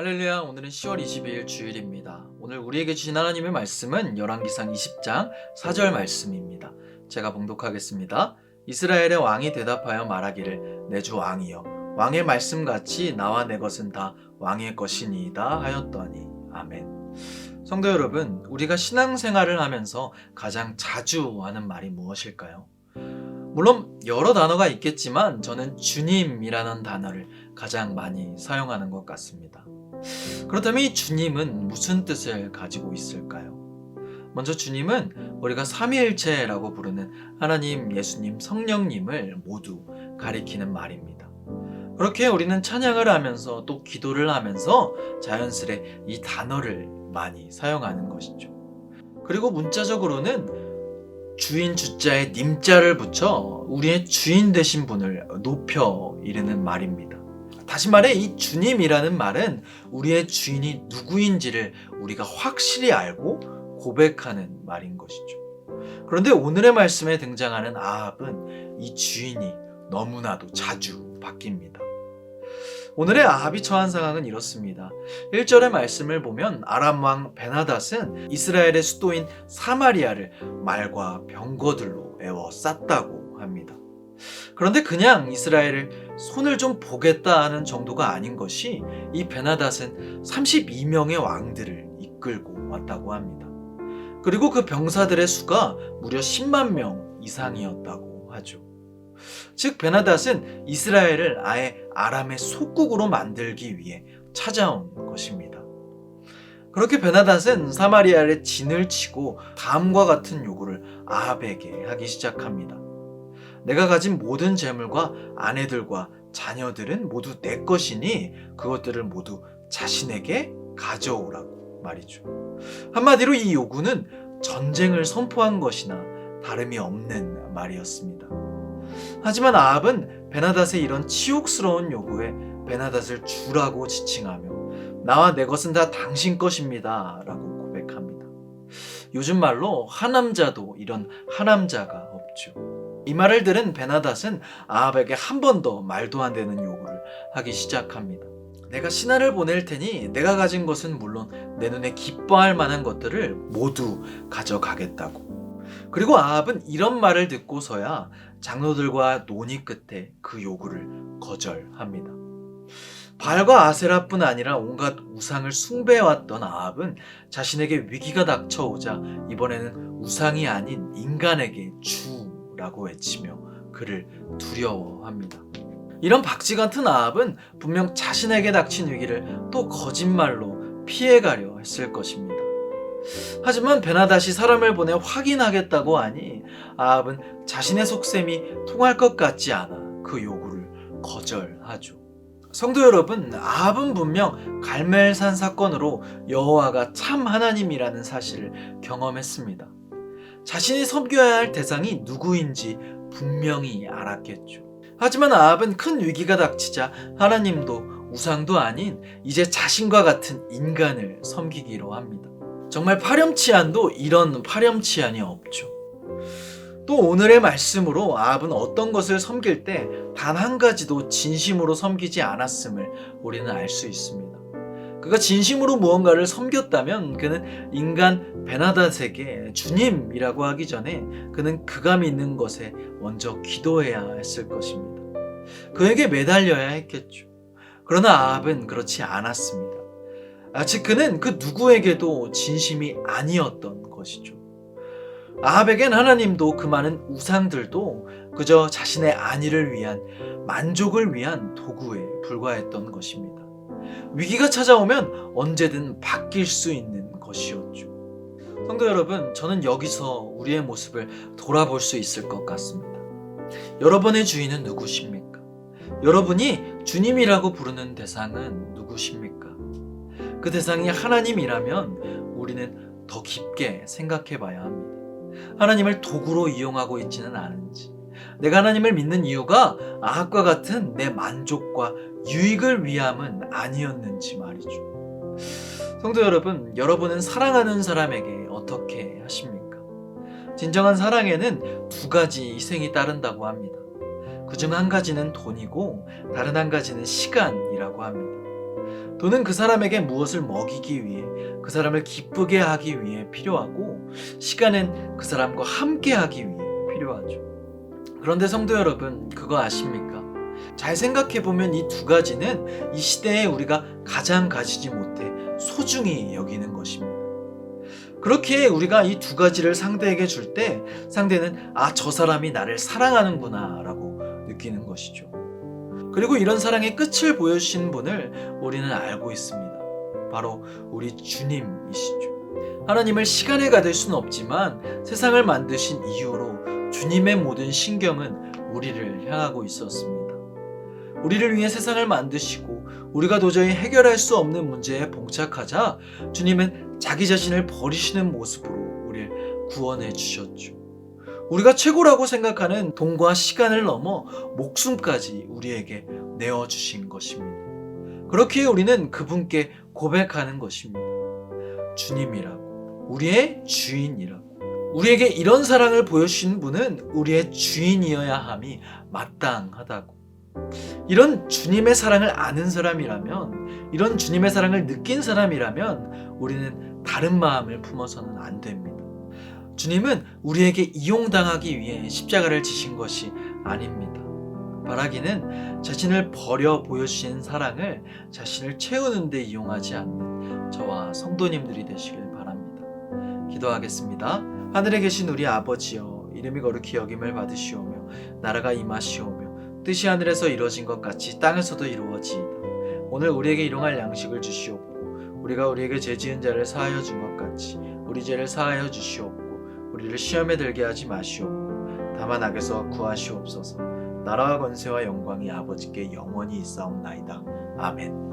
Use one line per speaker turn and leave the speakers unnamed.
할렐루야. 오늘은 10월 22일 주일입니다. 오늘 우리에게 주신 하나님의 말씀은 열왕기상 20장 4절 말씀입니다. 제가 봉독하겠습니다. 이스라엘의 왕이 대답하여 말하기를 내 주 왕이여 왕의 말씀같이 나와 내 것은 다 왕의 것이니이다 하였더니. 아멘. 성도 여러분, 우리가 신앙생활을 하면서 가장 자주 하는 말이 무엇일까요? 물론 여러 단어가 있겠지만 저는 주님이라는 단어를 가장 많이 사용하는 것 같습니다. 그렇다면 이 주님은 무슨 뜻을 가지고 있을까요? 먼저 주님은 우리가 삼위일체라고 부르는 하나님, 예수님, 성령님을 모두 가리키는 말입니다. 그렇게 우리는 찬양을 하면서 또 기도를 하면서 자연스레 이 단어를 많이 사용하는 것이죠. 그리고 문자적으로는 주인 주자에 님자를 붙여 우리의 주인 되신 분을 높여 이르는 말입니다. 다시 말해 이 주님이라는 말은 우리의 주인이 누구인지를 우리가 확실히 알고 고백하는 말인 것이죠. 그런데 오늘의 말씀에 등장하는 아합은 이 주인이 너무나도 자주 바뀝니다. 오늘의 아합이 처한 상황은 이렇습니다. 1절의 말씀을 보면 아람 왕 베나닷은 이스라엘의 수도인 사마리아를 말과 병거들로 에워쌌다고 합니다. 그런데 그냥 이스라엘을 손을 좀 보겠다 하는 정도가 아닌 것이 이 베나닷은 32명의 왕들을 이끌고 왔다고 합니다. 그리고 그 병사들의 수가 무려 10만 명 이상이었다고 하죠. 즉 베나닷은 이스라엘을 아예 아람의 속국으로 만들기 위해 찾아온 것입니다. 그렇게 베나닷은 사마리아에 진을 치고 다음과 같은 요구를 아합에게 하기 시작합니다. 내가 가진 모든 재물과 아내들과 자녀들은 모두 내 것이니 그것들을 모두 자신에게 가져오라고 말이죠. 한마디로 이 요구는 전쟁을 선포한 것이나 다름이 없는 말이었습니다. 하지만 아합은 베나닷의 이런 치욕스러운 요구에 베나닷을 주라고 지칭하며 나와 내 것은 다 당신 것입니다 라고 고백합니다. 요즘 말로 하남자도 이런 하남자가 없죠. 이 말을 들은 베나닷은 아합에게 한 번 더 말도 안 되는 요구를 하기 시작합니다. 내가 신하를 보낼 테니 내가 가진 것은 물론 내 눈에 기뻐할 만한 것들을 모두 가져가겠다고. 그리고 아합은 이런 말을 듣고서야 장로들과 논의 끝에 그 요구를 거절합니다. 바알과 아세라뿐 아니라 온갖 우상을 숭배해왔던 아합은 자신에게 위기가 닥쳐오자 이번에는 우상이 아닌 인간에게 주라고 외치며 그를 두려워합니다. 이런 박쥐 같은 아합은 분명 자신에게 닥친 위기를 또 거짓말로 피해가려 했을 것입니다. 하지만 베나닷이 사람을 보내 확인하겠다고 하니 아합은 자신의 속셈이 통할 것 같지 않아 그 요구를 거절하죠. 성도 여러분, 아합은 분명 갈멜산 사건으로 여호와가 참 하나님이라는 사실을 경험했습니다. 자신이 섬겨야 할 대상이 누구인지 분명히 알았겠죠. 하지만 아합은 큰 위기가 닥치자 하나님도 우상도 아닌 이제 자신과 같은 인간을 섬기기로 합니다. 정말 파렴치한도 이런 파렴치한이 없죠. 또 오늘의 말씀으로 아합은 어떤 것을 섬길 때 단 한 가지도 진심으로 섬기지 않았음을 우리는 알 수 있습니다. 그가 진심으로 무언가를 섬겼다면 그는 인간 베나닷에게 주님이라고 하기 전에 그는 그가 믿는 것에 먼저 기도해야 했을 것입니다. 그에게 매달려야 했겠죠. 그러나 아합은 그렇지 않았습니다. 즉 그는 그 누구에게도 진심이 아니었던 것이죠. 아합에겐 하나님도 그 많은 우상들도 그저 자신의 안위를 위한 만족을 위한 도구에 불과했던 것입니다. 위기가 찾아오면 언제든 바뀔 수 있는 것이었죠. 성도 여러분, 저는 여기서 우리의 모습을 돌아볼 수 있을 것 같습니다. 여러분의 주인은 누구십니까? 여러분이 주님이라고 부르는 대상은 누구십니까? 그 대상이 하나님이라면 우리는 더 깊게 생각해 봐야 합니다. 하나님을 도구로 이용하고 있지는 않은지, 내가 하나님을 믿는 이유가 아합과 같은 내 만족과 유익을 위함은 아니었는지 말이죠. 성도 여러분, 여러분은 사랑하는 사람에게 어떻게 하십니까? 진정한 사랑에는 두 가지 희생이 따른다고 합니다. 그중 한 가지는 돈이고 다른 한 가지는 시간이라고 합니다. 돈은 그 사람에게 무엇을 먹이기 위해, 그 사람을 기쁘게 하기 위해 필요하고, 시간은 그 사람과 함께 하기 위해 필요하죠. 그런데 성도 여러분, 그거 아십니까? 잘 생각해보면 이 두 가지는 이 시대에 우리가 가장 가지지 못해 소중히 여기는 것입니다. 그렇게 우리가 이 두 가지를 상대에게 줄 때 상대는 저 사람이 나를 사랑하는구나 라고 느끼는 것이죠. 그리고 이런 사랑의 끝을 보여주신 분을 우리는 알고 있습니다. 바로 우리 주님이시죠. 하나님을 시간에 가둘 수는 없지만 세상을 만드신 이후로 주님의 모든 신경은 우리를 향하고 있었습니다. 우리를 위해 세상을 만드시고 우리가 도저히 해결할 수 없는 문제에 봉착하자 주님은 자기 자신을 버리시는 모습으로 우리를 구원해 주셨죠. 우리가 최고라고 생각하는 돈과 시간을 넘어 목숨까지 우리에게 내어주신 것입니다. 그렇기에 우리는 그분께 고백하는 것입니다. 주님이라고, 우리의 주인이라고. 우리에게 이런 사랑을 보여주신 분은 우리의 주인이어야 함이 마땅하다고. 이런 주님의 사랑을 아는 사람이라면, 이런 주님의 사랑을 느낀 사람이라면 우리는 다른 마음을 품어서는 안 됩니다. 주님은 우리에게 이용당하기 위해 십자가를 지신 것이 아닙니다. 바라기는 자신을 버려 보여주신 사랑을 자신을 채우는 데 이용하지 않는 저와 성도님들이 되시길 바랍니다. 기도하겠습니다. 하늘에 계신 우리 아버지여, 이름이 거룩히 여김을 받으시오며 나라가 임하시오며 뜻이 하늘에서 이루어진 것 같이 땅에서도 이루어지이다. 오늘 우리에게 일용할 양식을 주시옵고 우리가 우리에게 죄 지은 자를 사하여 준 것 같이 우리 죄를 사하여 주시옵고 우리를 시험에 들게 하지 마시옵고 다만 악에서 구하시옵소서. 나라와 권세와 영광이 아버지께 영원히 있사옵나이다. 아멘.